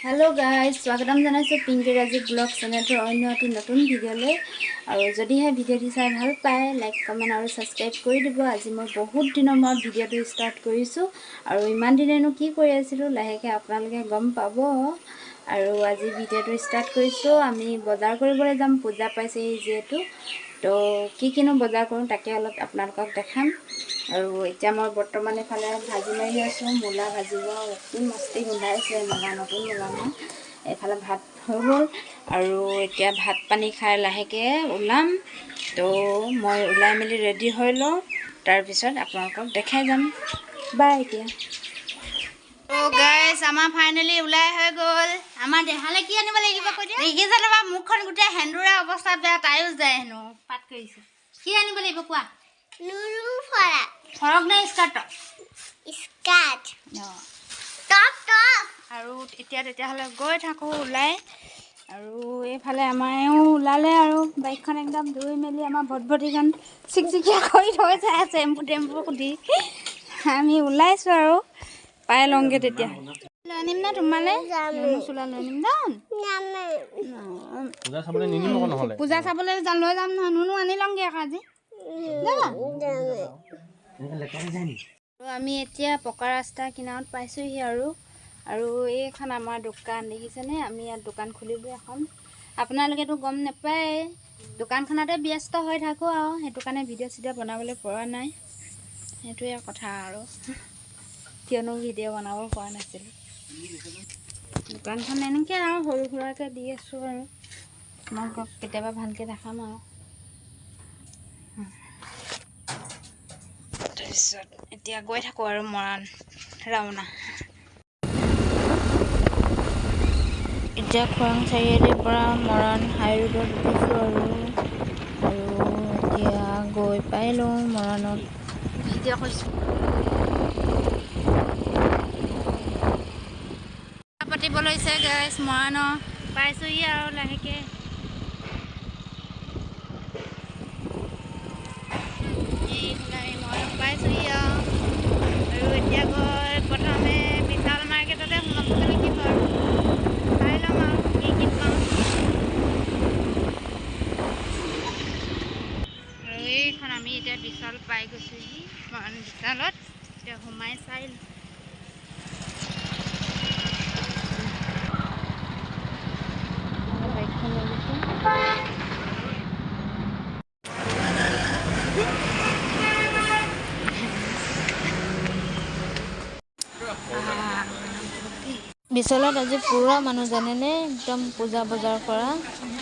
Hello guys स्वागतम जानाइছো Pinky Rajiv blog चैनेलर अन्य eighty नतुन भिडिओले और जदिহে भिडिओटी चाই ভাল পায় लाइक कमेन्ट और सब्सक्राइब কৰি দিব। আজি মই বহুত দিনৰ মূৰত ভিডিওটো স্টাर्ट কৰিছো আৰু ইমান দিনেনো কি কৰি আছিলো লাহেকে আপোনালোকে গম পাব। আৰু আজি ভিডিওটো স্টাर्ट কৰিছো। আমি বজাৰ কৰিবলৈ যাম, পূজা পাইছে যেহেতু তো কিনো বজাৰ কৰো তাকে অলপ আপোনালোকক দেখাম। আৰু এতিয়া মই বৰ্তমান এফালে ভাজি মাৰি আছো, মূলা ভাজিব অতি মস্তি গোন্ধাইছে। মূলা নতুন মূলা নহয়। এফালে ভাত হৈ গ'ল আৰু এতিয়া ভাত পানী খাই লাহেকে ওলাম। তো মই ওলাই মেলি ৰেডি হৈ লওঁ, তাৰপিছত আপোনালোকক দেখাই যাম। বাই এতিয়া। তো গাইস আমাৰ ফাইনালি ওলাই হৈ গ'ল। আমাৰ দেহালে কি আনিব লাগিব কৈ দিয়া। দেখিছানে বা মুখখন গোটেই হেন্দুৰা অৱস্থা বেয়া, তাইও যায় হেনো পাত কৰিছে। কি আনিব লাগিব কোৱা? নুৰু ফৰক। ফৰক নে স্কাৰ্ট? স্কাৰ্ট। Top top. আৰু এতিয়া তেতিয়াহ'লে গৈ থাকোঁ ওলাই। আৰু এইফালে আমাৰো ওলালে আৰু বাইকখন একদম ধুই মেলি আমাৰ ভটভটিখন চিকচিকিয়া কৰি থৈছে চেম্পু টেম্পু দি। আমি ওলাইছোঁ আৰু পাই লওঁগৈ তেতিয়া। লৈ আনিম না তোমালে? চোলা লৈ আনিম যাম। পূজা চাবলৈ লৈ যাম নহয়। নুনু আনি লওঁগৈ আকৌ আজি। আমি এতিয়া পকা ৰাস্তা কিনাৰত পাইছোঁহি আৰু এইখন আমাৰ দোকান দেখিছেনে? আমি ইয়াত দোকান খুলিলোঁ এখন। আপোনালোকেতো গম নাপায়, দোকানখনতে ব্যস্ত হৈ থাকোঁ আৰু সেইটো কাৰণে ভিডিঅ' চিডিঅ' বনাবলৈ পৰা নাই। সেইটোৱে কথা আৰু কিয়নো ভিডিঅ' বনাব পৰা নাছিলোঁ। দোকানখন এনেকৈ আৰু সৰু সুৰাকৈ দি আছোঁ আৰু মই কেতিয়াবা ভালকৈ দেখাম আৰু। তাৰপিছত এতিয়া গৈ থাকোঁ আৰু মৰাণ ৰাওনা। এতিয়া খোৱাং চাৰিআলিৰ পৰা মৰাণ হাই ৰোডত উঠিছোঁ আৰু এতিয়া গৈ পাই লওঁ মৰাণত। ভিডিঅ' কৰিছোঁ পাতিব লৈছে গাইছ। মৰাণৰ পাইছোঁহি আৰু লাহেকৈ। পাইছোঁহি আৰু এতিয়া গৈ প্ৰথমে বিশাল মাৰ্কেটতে সোমাবগৈ লাগিব আৰু চাই ল'ম আৰু কি পাওঁ। আৰু এইখন আমি এতিয়া বিশাল পাই গৈছোঁহি। বিশালত এতিয়া সোমাই চাই বাইকখন লৈ গৈছোঁ। বিশালত আজি পুৰা মানুহ জানেনে, একদম পূজা বজাৰ কৰা।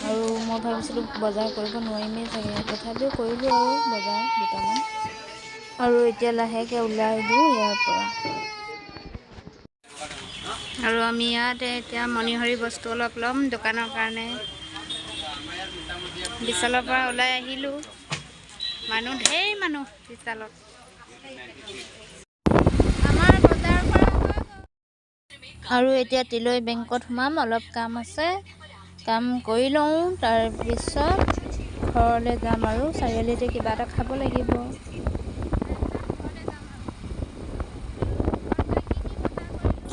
আৰু মই ভাবিছিলোঁ বজাৰ কৰিব নোৱাৰিমেই চাগে, তথাপিও কৰিলোঁ আৰু বজাৰ দুটামান। আৰু এতিয়া লাহেকৈ ওলাই দিওঁ ইয়াৰ পৰা। আৰু আমি ইয়াতে এতিয়া মণিহাৰী বস্তু অলপ ল'ম দোকানৰ কাৰণে। বিশালৰ পৰা ওলাই আহিলোঁ। মানুহ ঢেৰ মানুহ বিশালত। আমাৰ বজাৰ কৰা হৈ গ'ল। আৰু এতিয়া তিলৈ বেংকত সোমাম, অলপ কাম আছে, কাম কৰি লওঁ, তাৰপিছত ঘৰলৈ যাম আৰু চাৰিআলিতে কিবা এটা খাব লাগিব।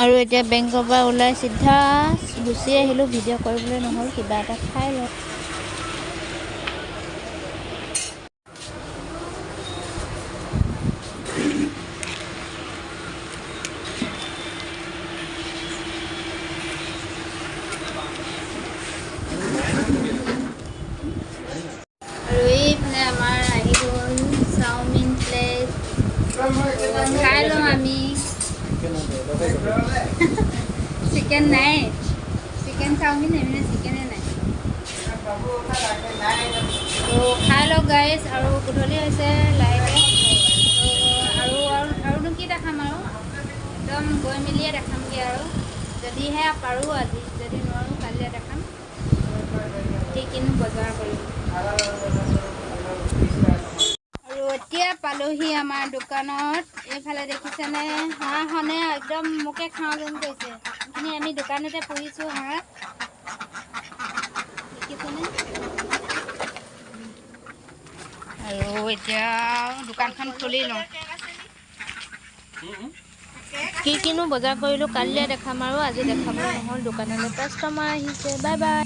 আৰু এতিয়া বেংকৰ পৰা ওলাই চিধা গুচি আহিলোঁ। ভিডিঅ' কৰিবলৈ নহ'ল, কিবা এটা খাই লওঁ। আৰু এইফালে আমাৰ আহি গ'ল চাওমিন প্লেট। খাই লওঁ আমি। চিকেন নাই, চিকেন চাওমিন এমনি চিকেনে নাই। তো খাই লওক গাইজ। আৰু গধূলি হৈছে লাহেকৈ। আৰুনো কি দেখাম আৰু একদম গৈ মেলিয়ে দেখামগৈ আৰু যদিহে পাৰোঁ আজি, যদি নোৱাৰোঁ কালিলৈ দেখাম কিনো বজাৰ কৰিম। আৰু এতিয়া পালোহি আমাৰ দোকানত। এইফালে দেখিছেনে হাঁহখনে একদম মোকে খাওঁ যেন কৈছে। আমি দোকানতে পুহিছোঁ হাঁহ, দেখিছেনে? আৰু এতিয়া দোকানখন খুলি লওঁ। কিনো বজাৰ কৰিলোঁ কালিলৈ দেখাম আৰু আজি দেখাবলৈ নহ'ল দোকানলৈ কাষ্টমাৰ আহিছে বাই বাই।